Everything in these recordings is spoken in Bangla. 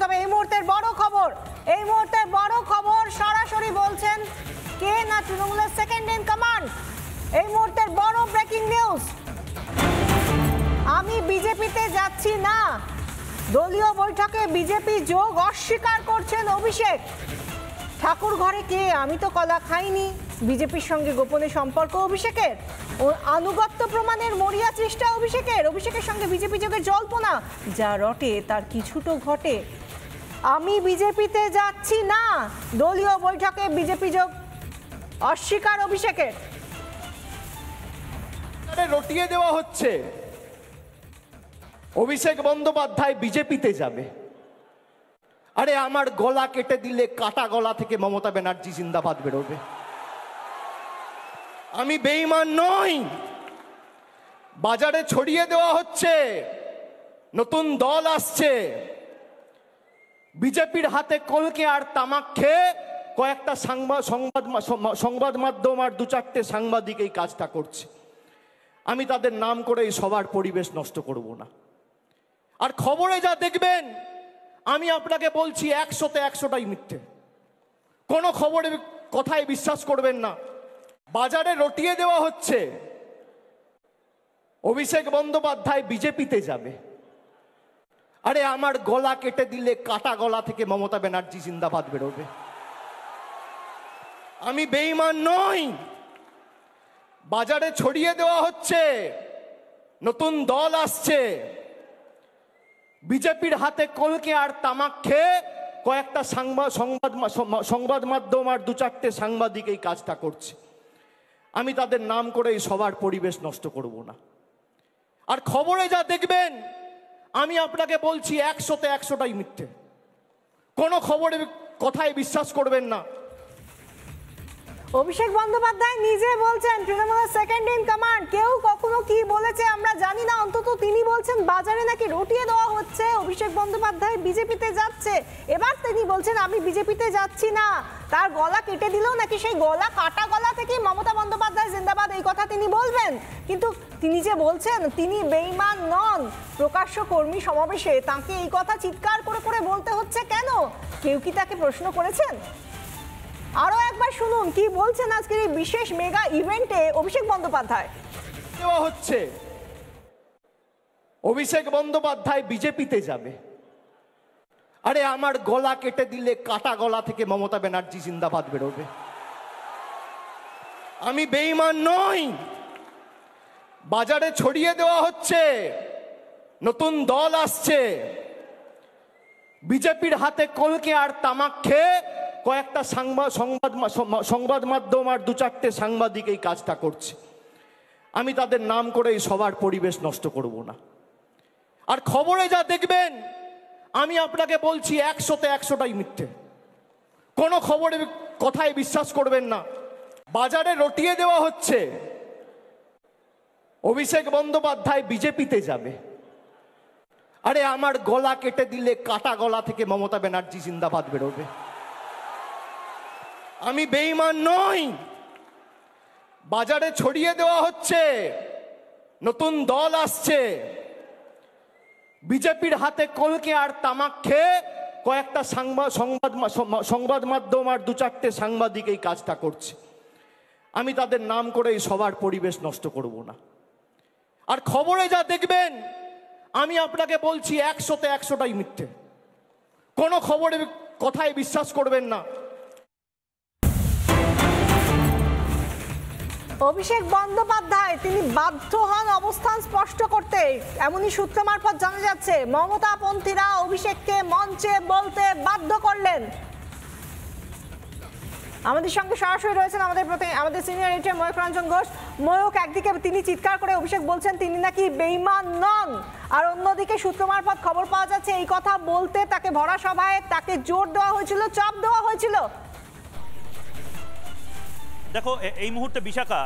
তবে এই মুহূর্তের বড় খবর সরাসরি বলছেন কে না তৃণমূলের সেকেন্ড ইন কমান্ড। এই মুহূর্তের বড় ব্রেকিং নিউজ, আমি বিজেপিতে যাচ্ছি না। দলীয় বৈঠকে বিজেপি যোগ অস্বীকার করছেন অভিষেক। ঠাকুর ঘরে কে, আমি তো কলা খাইনি। বিজেপির সঙ্গে গোপনে সম্পর্ক অভিষেকের, ও আনুগত্য প্রমাণের মরিয়া চেষ্টা অভিষেকের সঙ্গে বিজেপি যোগের জল্পনা। যা রটে তার কিছুটো ঘটে। আমি বিজেপিতে যাচ্ছি না, দলীয় বৈঠকে বিজেপি যোগ অস্বীকার অভিষেকের। রটিয়ে দেওয়া হচ্ছে, অভিষেক বন্দ্যোপাধ্যায় বিজেপিতে যাবে। আরে আমার গলা কেটে দিলে কাটা গলা থেকে মমতা ব্যানার্জি জিন্দাবাদ বেরোবে। আমি বেঈমান নই। বাজারে ছড়িয়ে দেওয়া হচ্ছে নতুন দল আসছে। বিজেপির হাতে কলকে আর তামাক খেয়ে কয়েকটা সংবাদ মাধ্যম আর দু চারটে সাংবাদিক এই কাজটা করছে। আমি তাদের নাম করে এই সবার পরিবেশ নষ্ট করব না। আর খবরে যা দেখবেন, আমি আপনাকে বলছি 100তে 100টাই মিথ্যে। কোনো খবরের কথায় বিশ্বাস করবেন না। বাজারে রটিয়ে দেওয়া হচ্ছে, অভিষেক বন্দ্যোপাধ্যায় বিজেপিতে যাবে। আরে আমার গলা কেটে দিলে কাটা গলা থেকে মমতা ব্যানার্জি জিন্দাবাদ বেরোবে। আমি বেঈমান নই। বাজারে ছড়িয়ে দেওয়া হচ্ছে নতুন দল আসছে। বিজেপির হাতে কলকে আর তামাক খেয়ে কয়েকটা সংবাদ মাধ্যম আর দু চারটে সাংবাদিক এই কাজটা করছে। আমি তাদের নাম করে এই সবার পরিবেশ নষ্ট করব না। আর খবরে যা দেখবেন, আমি আপনাকে বলছি 100তে 100টাই মিথ্যে। কোনো খবরের কথায় বিশ্বাস করবেন না। অভিষেক বন্দ্যোপাধ্যায় নিজে বলছেন তৃণমূলের সেকেন্ড ইন কমান্ড। কেউ কখনো কি বলেছে আমরা জানি না, অন্তত তিনি বলছেন বাজারে নাকি রটিয়ে দেওয়া হচ্ছে অভিষেক বন্দ্যোপাধ্যায় বিজেপিতে যাচ্ছে। এবার তিনি বলছেন আমি বিজেপিতে যাচ্ছি না। তার গলা কেটে দিলেও নাকি সেই গলা কাটা গলা থেকে মমতা বন্দ্যোপাধ্যায় জিন্দাবাদ, এই কথা তিনি বলবেন। কিন্তু তিনি যে বলছেন তিনি বেঈমান নন, প্রকাশ্য কর্মী সমাবেশে তাকে এই কথা চিৎকার করে করে বলতে হচ্ছে কেন? কেউ কি তাকে প্রশ্ন করেছেন? আরো একবার শুনুন কি বলছেন আজকের এই বিশেষ মেগা ইভেন্টে অভিষেক বন্দ্যোপাধ্যায়। দেওয়া হচ্ছে, অভিষেক বন্দ্যোপাধ্যায় বিজেপিতে যাবে। আরে আমার গলা কেটে দিলে কাটা গলা থেকে মমতা ব্যানার্জি জিন্দাবাদ বেরোবে। আমি বেঈমান নই। বাজারে ছড়িয়ে দেওয়া হচ্ছে নতুন দল আসছে। বিজেপির হাতে কলকে আর তামাক খেয়ে কয়েকটা সংবাদ মাধ্যম আর দু চারটে সাংবাদিক এই কাজটা করছে। আমি তাদের নাম করে এই সবার পরিবেশ নষ্ট করব না। আর খবরে যা দেখবেন, আমি আপনাকে বলছি 100তে 100টাই মিথ্যে। কোনো খবরের কথায় বিশ্বাস করবেন না। বাজারে রটিয়ে দেওয়া হচ্ছে, অভিষেক বন্দ্যোপাধ্যায় বিজেপিতে যাবে। আরে আমার গলা কেটে দিলে কাটা গলা থেকে মমতা ব্যানার্জি জিন্দাবাদ বেরোবে। আমি বেঈমান নই। বাজারে ছড়িয়ে দেওয়া হচ্ছে নতুন দল আসছে। বিজেপির হাতে কলকে আর তামাক খেয়ে কয়েকটা সংবাদ মাধ্যম আর দু চারটে সাংবাদিক এই কাজটা করছে। আমি তাদের নাম করে এই সবার পরিবেশ নষ্ট করব না। আর খবরে যা দেখবেন, আমি আপনাকে বলছি 100তে 100টাই মিথ্যে। কোনো খবরের কথায় বিশ্বাস করবেন না। অভিষেক বন্দ্যোপাধ্যায় তিনি বাধ্য হন অবস্থান স্পষ্ট করতে, এমনই সূত্র মারফত জানা যাচ্ছে। মমতাপন্থীরা অভিষেককে মঞ্চে বলতে বাধ্য করলেন। আমাদের সঙ্গে সরাসরি রয়েছেন আমাদের সিনিয়র এডিটর ময়ূক রঞ্জন ঘোষ। ময়ূক, একদিকে তিনি চিৎকার করে অভিষেক বলছেন তিনি নাকি বেঈমান নন, আর অন্যদিকে সূত্র মারফত খবর পাওয়া যাচ্ছে এই কথা বলতে তাকে ভরা সভায় তাকে জোর দেওয়া হয়েছিল, চাপ দেওয়া হয়েছিল। দেখো এই মুহূর্তে বিশাখা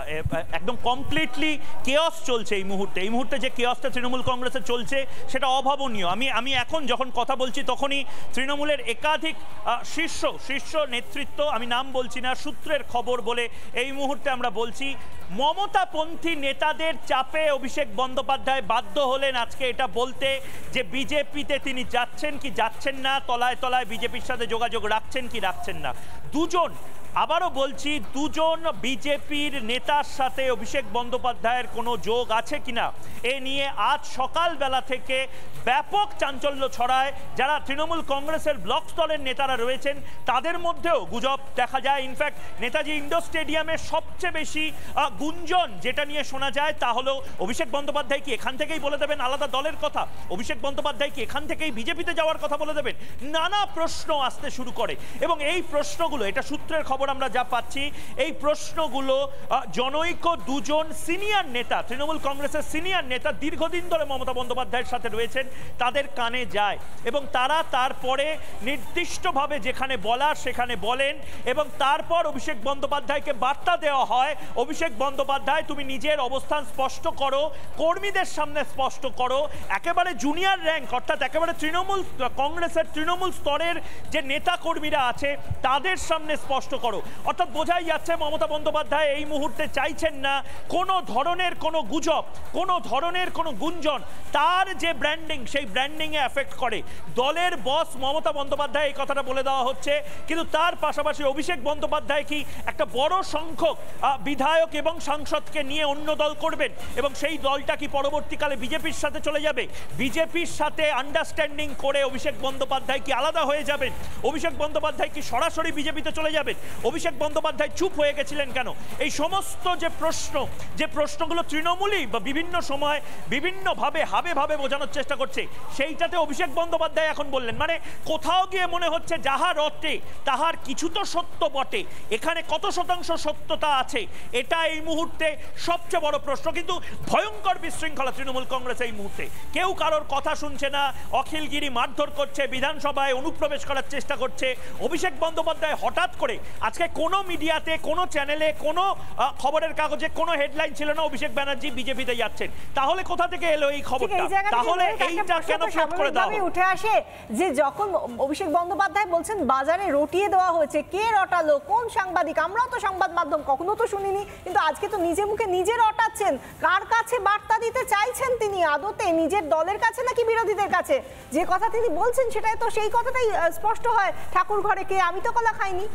একদম কমপ্লিটলি কেয়স চলছে এই মুহূর্তে যে কেয়সটা তৃণমূল কংগ্রেসে চলছে সেটা অভাবনীয়। আমি এখন যখন কথা বলছি তখনই তৃণমূলের একাধিক শীর্ষ নেতৃত্ব, আমি নাম বলছি না, সূত্রের খবর বলে এই মুহূর্তে আমরা বলছি, মমতাপন্থী নেতাদের চাপে অভিষেক বন্দ্যোপাধ্যায় বাধ্য হলেন আজকে এটা বলতে যে বিজেপিতে তিনি যাচ্ছেন কি যাচ্ছেন না, তলায় তলায় বিজেপির সাথে যোগাযোগ রাখছেন কি রাখছেন না। দুজন, আবারও বলছি, দুজন বিজেপির নেতার সাথে অভিষেক বন্দ্যোপাধ্যায়ের কোনো যোগ আছে কিনা এ নিয়ে আজ সকালবেলা থেকে ব্যাপক চাঞ্চল্য ছড়ায়। যারা তৃণমূল কংগ্রেসের ব্লক স্তরের নেতারা রয়েছেন তাদের মধ্যেও গুজব দেখা যায়। ইনফ্যাক্ট নেতাজি ইন্ডোর স্টেডিয়ামে সবচেয়ে বেশি গুঞ্জন যেটা নিয়ে শোনা যায় তা হলো অভিষেক বন্দ্যোপাধ্যায় কি এখান থেকেই বলে দেবেন আলাদা দলের কথা, অভিষেক বন্দ্যোপাধ্যায় কি এখান থেকেই বিজেপিতে যাওয়ার কথা বলে দেবেন, নানা প্রশ্ন আসতে শুরু করে। এবং এই প্রশ্নগুলো, এটা সূত্রের খবর আমরা যা পাচ্ছি, এই প্রশ্নগুলো জনৈক দুজন সিনিয়র নেতা, তৃণমূল কংগ্রেসের সিনিয়র নেতা দীর্ঘদিন ধরে মমতা বন্দ্যোপাধ্যায়ের সাথে রয়েছেন, তাদের কানে যায় এবং তারা তারপরে নির্দিষ্টভাবে যেখানে বলার সেখানে বলেন এবং তারপর অভিষেক বন্দ্যোপাধ্যায়কে বার্তা দেওয়া হয়, অভিষেক বন্দ্যোপাধ্যায় তুমি নিজের অবস্থান স্পষ্ট করো, কর্মীদের সামনে স্পষ্ট করো, একেবারে জুনিয়র র্যাঙ্ক অর্থাৎ একেবারে তৃণমূল কংগ্রেসের তৃণমূল স্তরের যে নেতা কর্মীরা আছে তাদের সামনে স্পষ্ট করো। অর্থাৎ বোঝাই যাচ্ছে মমতা বন্দ্যোপাধ্যায় এই মুহূর্তে চাইছেন না কোনো ধরনের কোনো গুজব, কোনো ধরনের কোনো গুঞ্জন তার যে ব্র্যান্ডিং সেই ব্র্যান্ডিংয়ে এফেক্ট করে। দলের বস মমতা বন্দ্যোপাধ্যায় এই কথাটা বলে দেওয়া হচ্ছে, কিন্তু তার পাশাপাশি অভিষেক বন্দ্যোপাধ্যায় কি একটা বড় সংখ্যক বিধায়ক এবং সাংসদকে নিয়ে অন্য দল করবেন এবং সেই দলটা কি পরবর্তীকালে বিজেপির সাথে চলে যাবে, বিজেপির সাথে আন্ডারস্ট্যান্ডিং করে অভিষেক বন্দ্যোপাধ্যায় কি আলাদা হয়ে যাবেন, অভিষেক বন্দ্যোপাধ্যায় কি সরাসরি বিজেপিতে চলে যাবেন, অভিষেক বন্দ্যোপাধ্যায় চুপ হয়ে গেছিলেন কেন, এই সমস্ত যে প্রশ্নগুলো তৃণমূলই বা বিভিন্ন সময় বিভিন্নভাবে হাবে বোঝানোর চেষ্টা করছে, সেইটাতে অভিষেক বন্দ্যোপাধ্যায় এখন বললেন। মানে কোথাও গিয়ে মনে হচ্ছে যাহা রটে তাহার কিছু তো সত্য বটে, এখানে কত শতাংশ সত্যতা আছে এটা এই মুহূর্তে সবচেয়ে বড় প্রশ্ন। কিন্তু ভয়ঙ্কর বিশৃঙ্খলা তৃণমূল কংগ্রেস এই মুহূর্তে, কেউ কারোর কথা শুনছে না, অখিলগিরি মারধর করছে, বিধানসভায় অনুপ্রবেশ করার চেষ্টা করছে। অভিষেক বন্দ্যোপাধ্যায় হঠাৎ করে আজকে কোনো মিডিয়াতে, কোনো চ্যানেলে, কোনো খবরের কাগজে কোনো হেডলাইন ছিল না অভিষেক ব্যানার্জি বিজেপিতে যাচ্ছেন। তাহলে কোথা থেকে এলো এই খবরটা? তাহলে এইটা কেন ফ্লোট করে দাও? উঠে আসে যে যখন অভিষেক বন্দ্যোপাধ্যায় বলছেন বাজারে রটিয়ে দেওয়া হয়েছে, কে রটালো, কোন সাংবাদিক? আমরাও তো সংবাদ মাধ্যম, কখনো তো শুনিনি, কিন্তু আজকে তো নিজে মুখে নিজে রটাচ্ছেন। কার কাছে বার্তা দিতে চাইছেন তিনি? আদতে নিজের দলের কাছে নাকি বিরোধীদের কাছে? যে কথা তিনি বলছেন সেটাই তো সেই কথাটাই স্পষ্ট হয়, ঠাকুর ঘরে কে, আমি তো কলা খাইনি।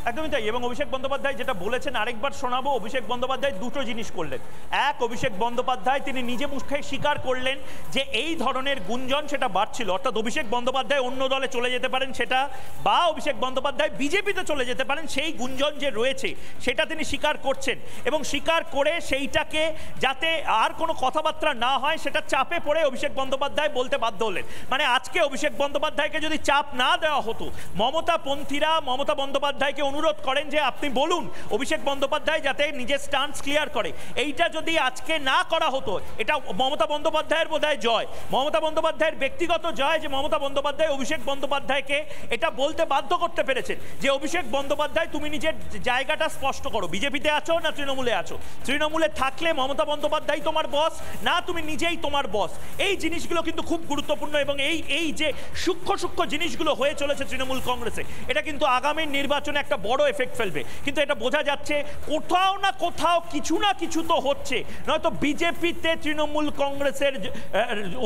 একদমই তাই। এবং অভিষেক বন্দ্যোপাধ্যায় যেটা বলেছেন আরেকবার শোনাবো। অভিষেক বন্দ্যোপাধ্যায় দুটো জিনিস করলেন। এক, অভিষেক বন্দ্যোপাধ্যায় তিনি নিজে মুখে স্বীকার করলেন যে এই ধরনের গুঞ্জন সেটা বাড়ছিল, অর্থাৎ অভিষেক বন্দ্যোপাধ্যায় অন্য দলে চলে যেতে পারেন সেটা, বা অভিষেক বন্দ্যোপাধ্যায় বিজেপিতে চলে যেতে পারেন, সেই গুঞ্জন যে রয়েছে সেটা তিনি স্বীকার করছেন এবং স্বীকার করে সেইটাকে যাতে আর কোনো কথাবার্তা না হয় সেটা চাপে পড়ে অভিষেক বন্দ্যোপাধ্যায় বলতে বাধ্য হলেন। মানে আজকে অভিষেক বন্দ্যোপাধ্যায়কে যদি চাপ না দেওয়া হতো, মমতাপন্থীরা মমতা বন্দ্যোপাধ্যায়কে অনুরোধ করেন যে আপনি বলুন, অভিষেক বন্দ্যোপাধ্যায় যাতে নিজের স্ট্যান্স ক্লিয়ার করে, এইটা যদি আজকে না করা হতো, এটা মমতা বন্দ্যোপাধ্যায়ের বোধহয় জয়, মমতা বন্দ্যোপাধ্যায়ের ব্যক্তিগত জয় যে মমতা বন্দ্যোপাধ্যায় অভিষেক বন্দ্যোপাধ্যায়কে এটা বলতে বাধ্য করতে পেরেছেন যে অভিষেক বন্দ্যোপাধ্যায় তুমি নিজের জায়গাটা স্পষ্ট করো, বিজেপিতে আছো না তৃণমূলে আছো, তৃণমূলে থাকলে মমতা বন্দ্যোপাধ্যায় তোমার বস না তুমি নিজেই তোমার বস। এই জিনিসগুলো কিন্তু খুব গুরুত্বপূর্ণ এবং এই যে সূক্ষ্ম জিনিসগুলো হয়ে চলেছে তৃণমূল কংগ্রেসে, এটা কিন্তু আগামী নির্বাচনে একটা বড় এফেক্ট ফেলবে। কিন্তু এটা বোঝা যাচ্ছে কোথাও না কোথাও কিছু না কিছু তো হচ্ছে, নয়তো বিজেপিতে তৃণমূল কংগ্রেসের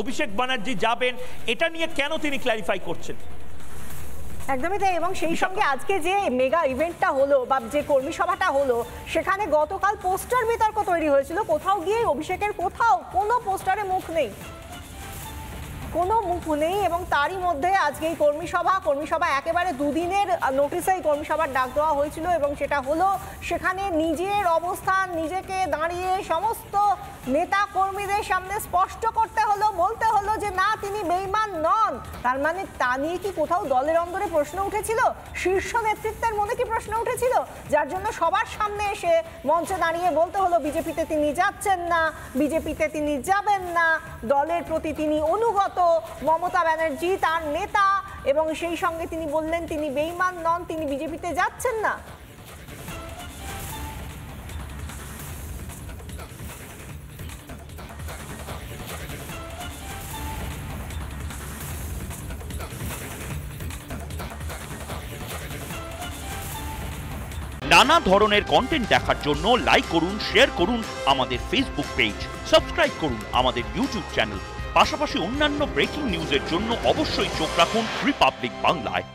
অভিষেক ব্যানার্জি যাবেন এটা নিয়ে কেন তিনি ক্ল্যারিফাই করছেন? একদমই তাই। এবং সেই সঙ্গে আজকে যে মেগা ইভেন্টটা হলো বা যে কর্মী সভাটা হলো, সেখানে গতকাল পোস্টার বিতর্ক তৈরি হয়েছিল, কোথাও গিয়ে অভিষেকের কোথাও কোনো পোস্টারে মুখ নেই, কোনো মুখ নেই। এবং তারই মধ্যে আজকে এই কর্মী সভা একেবারে দুদিনের নোটিসে এই কর্মী সভার ডাক দেওয়া হয়েছিল এবং সেটা হলো সেখানে নিজের অবস্থান নিজেকে দাঁড়িয়ে সমস্ত নেতা কর্মীদের সামনে স্পষ্ট করতে হলো, বলতে হলো যে না তিনি বেঈমান নন। তার মানে তা নিয়ে কি কোথাও দলের অন্দরে প্রশ্ন উঠেছিল, শীর্ষ নেতৃত্বের মধ্যে কি প্রশ্ন উঠেছিল, যার জন্য সবার সামনে এসে মঞ্চে দাঁড়িয়ে বলতে হলো বিজেপিতে তিনি যাচ্ছেন না, বিজেপিতে তিনি যাবেন না, দলের প্রতি তিনি অনুগত, মমতা ব্যানার্জি তার নেতা, এবং সেই সঙ্গে তিনি বললেন তিনি বেঈমান নন, তিনি বিজেপিতে যাচ্ছেন না। নানা ধরনের কন্টেন্ট দেখার জন্য লাইক করুন, শেয়ার করুন আমাদের ফেসবুক পেজ, সাবস্ক্রাইব করুন আমাদের ইউটিউব চ্যানেল। পাশাপাশি অন্যান্য ব্রেকিং নিউজের জন্য অবশ্যই চোখ রাখুন রিপাবলিক বাংলায়।